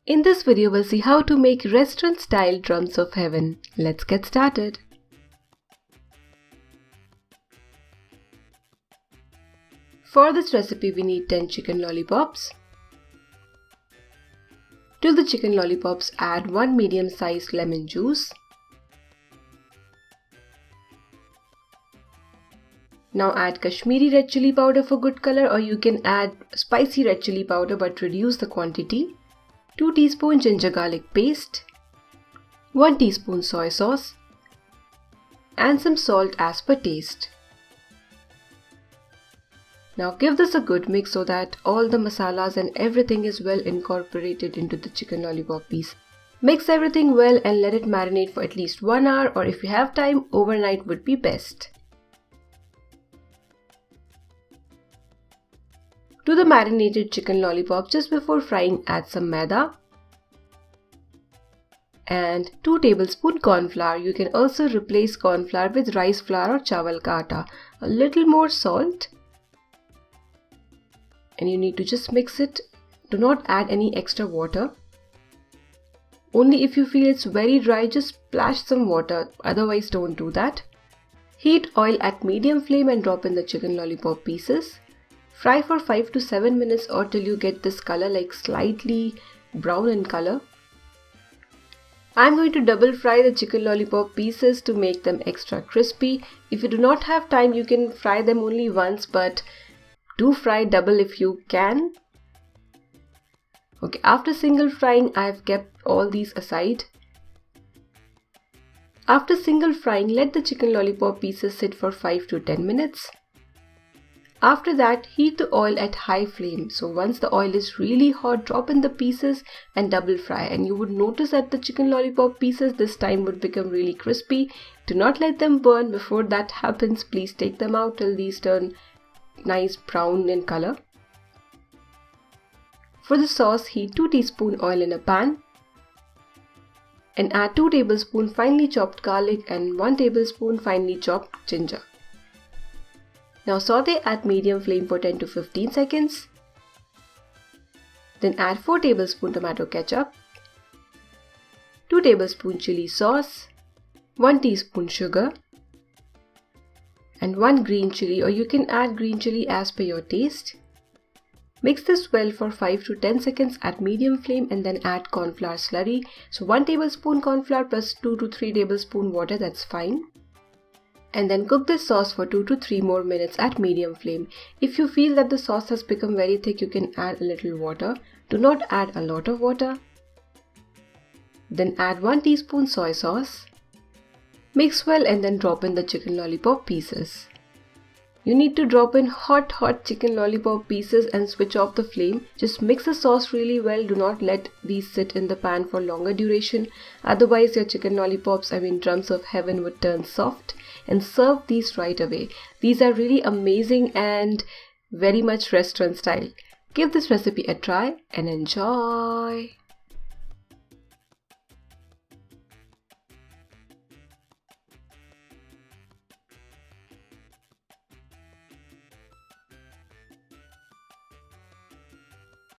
In this video, we'll see how to make restaurant-style drums of heaven. Let's get started. For this recipe, we need 10 chicken lollipops. To the chicken lollipops, add 1 medium-sized lemon juice. Now add Kashmiri red chilli powder for good color, or you can add spicy red chilli powder but reduce the quantity. 2 teaspoons ginger garlic paste, 1 teaspoon soy sauce, and some salt as per taste. Now give this a good mix so that all the masalas and everything is well incorporated into the chicken lollipop piece. Mix everything well and let it marinate for at least 1 hour, or if you have time, overnight would be best. To the marinated chicken lollipop, just before frying, add some maida and 2 tablespoons cornflour. You can also replace cornflour with rice flour or chawal ka atta. A little more salt, and you need to just mix it. Do not add any extra water. Only if you feel it's very dry, just splash some water, otherwise don't do that. Heat oil at medium flame and drop in the chicken lollipop pieces. Fry for 5 to 7 minutes or till you get this color, like slightly brown in color. I'm going to double fry the chicken lollipop pieces to make them extra crispy. If you do not have time, you can fry them only once, but do fry double if you can. Okay, after single frying, I've kept all these aside. After single frying, let the chicken lollipop pieces sit for 5 to 10 minutes. After that, heat the oil at high flame. So once the oil is really hot, drop in the pieces and double fry. And you would notice that the chicken lollipop pieces this time would become really crispy. Do not let them burn. Before that happens, please take them out till these turn nice brown in color. For the sauce, heat 2 teaspoons oil in a pan and add 2 tablespoons finely chopped garlic and 1 tablespoon finely chopped ginger. Now saute at medium flame for 10 to 15 seconds. Then add 4 tablespoons tomato ketchup, 2 tablespoons chili sauce, 1 teaspoon sugar, and 1 green chili, or you can add green chili as per your taste. Mix this well for 5 to 10 seconds at medium flame and then add cornflour slurry. So 1 tablespoon cornflour plus 2 to 3 tablespoons water, that's fine. And then cook this sauce for 2 to 3 more minutes at medium flame. If you feel that the sauce has become very thick, you can add a little water. Do not add a lot of water. Then add 1 teaspoon soy sauce. Mix well and then drop in the chicken lollipop pieces. You need to drop in hot chicken lollipop pieces and switch off the flame. Just mix the sauce really well. Do not let these sit in the pan for longer duration. Otherwise your chicken lollipops, drums of heaven, would turn soft. And serve these right away. These are really amazing and very much restaurant style. Give this recipe a try and enjoy.